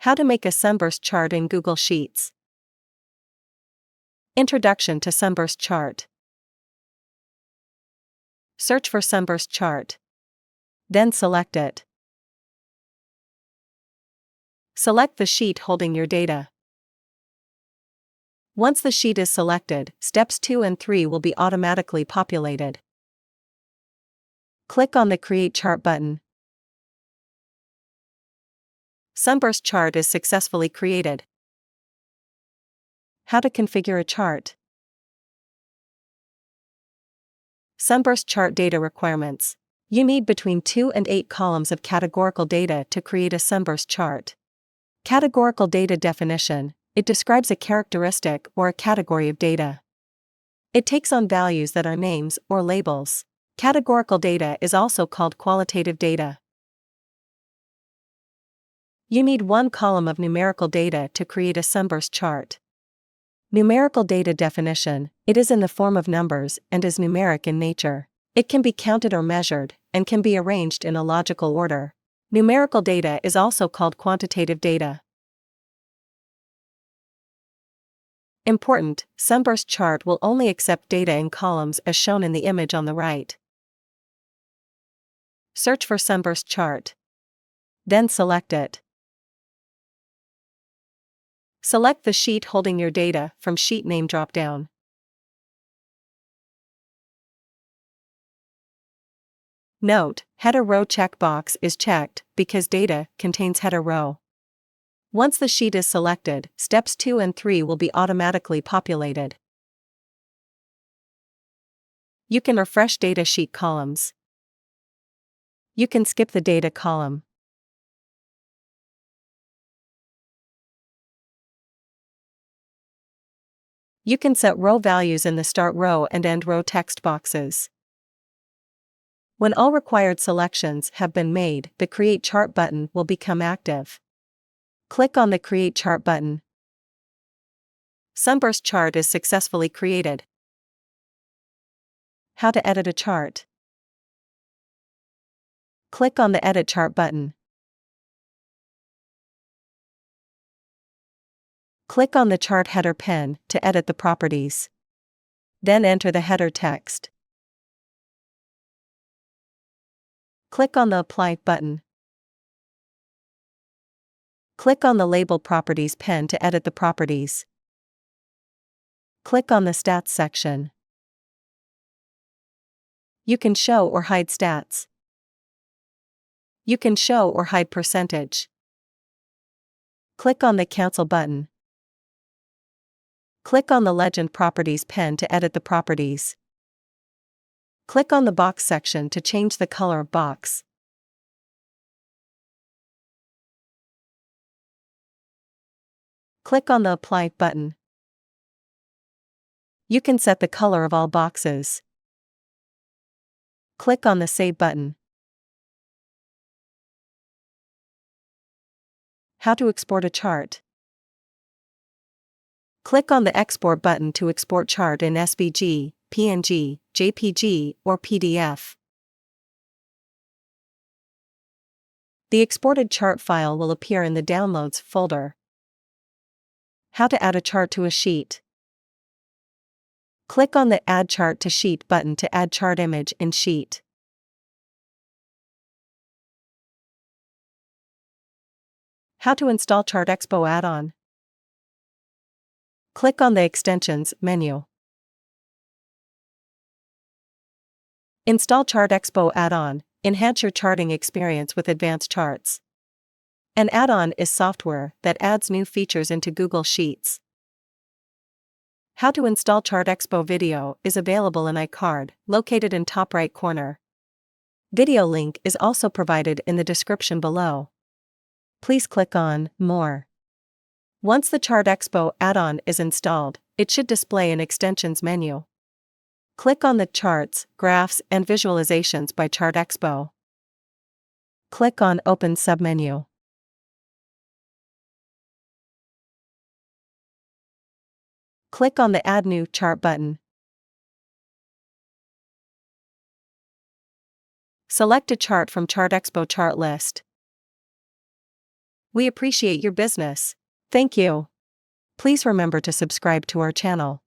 How to make a Sunburst chart in Google Sheets. Introduction to Sunburst chart. Search for Sunburst chart. Then select it. Select the sheet holding your data. Once the sheet is selected, steps 2 and 3 will be automatically populated. Click on the Create Chart button. Sunburst chart is successfully created. How to configure a chart. Sunburst chart data requirements. You need between 2 and 8 columns of categorical data to create a Sunburst chart. Categorical data definition. It describes a characteristic or a category of data. It takes on values that are names or labels. Categorical data is also called qualitative data. You need 1 column of numerical data to create a Sunburst chart. Numerical data definition. It is in the form of numbers and is numeric in nature. It can be counted or measured, and can be arranged in a logical order. Numerical data is also called quantitative data. Important: Sunburst chart will only accept data in columns as shown in the image on the right. Search for Sunburst chart. Then select it. Select the sheet holding your data from Sheet Name dropdown. Note: Header row checkbox is checked because data contains header row. Once the sheet is selected, steps 2 and 3 will be automatically populated. You can refresh data sheet columns. You can skip the data column. You can set row values in the start row and end row text boxes. When all required selections have been made, the Create Chart button will become active. Click on the Create Chart button. Sunburst chart is successfully created. How to edit a chart. Click on the Edit Chart button. Click on the chart header pen to edit the properties. Then enter the header text. Click on the Apply button. Click on the Label Properties pen to edit the properties. Click on the Stats section. You can show or hide stats. You can show or hide percentage. Click on the Cancel button. Click on the Legend Properties pen to edit the properties. Click on the Box section to change the color of box. Click on the Apply button. You can set the color of all boxes. Click on the Save button. How to export a chart. Click on the Export button to export chart in SVG, PNG, JPG, or PDF. The exported chart file will appear in the Downloads folder. How to add a chart to a sheet. Click on the Add Chart to Sheet button to add chart image in sheet. How to install ChartExpo add-on. Click on the Extensions menu. Install ChartExpo add-on. Enhance your charting experience with advanced charts. An add-on is software that adds new features into Google Sheets. How to install ChartExpo video is available in iCard, located in top right corner. Video link is also provided in the description below. Please click on More. Once the ChartExpo add-on is installed, it should display an Extensions menu. Click on the Charts, Graphs and Visualizations by ChartExpo. Click on Open submenu. Click on the Add New Chart button. Select a chart from ChartExpo chart list. We appreciate your business. Thank you. Please remember to subscribe to our channel.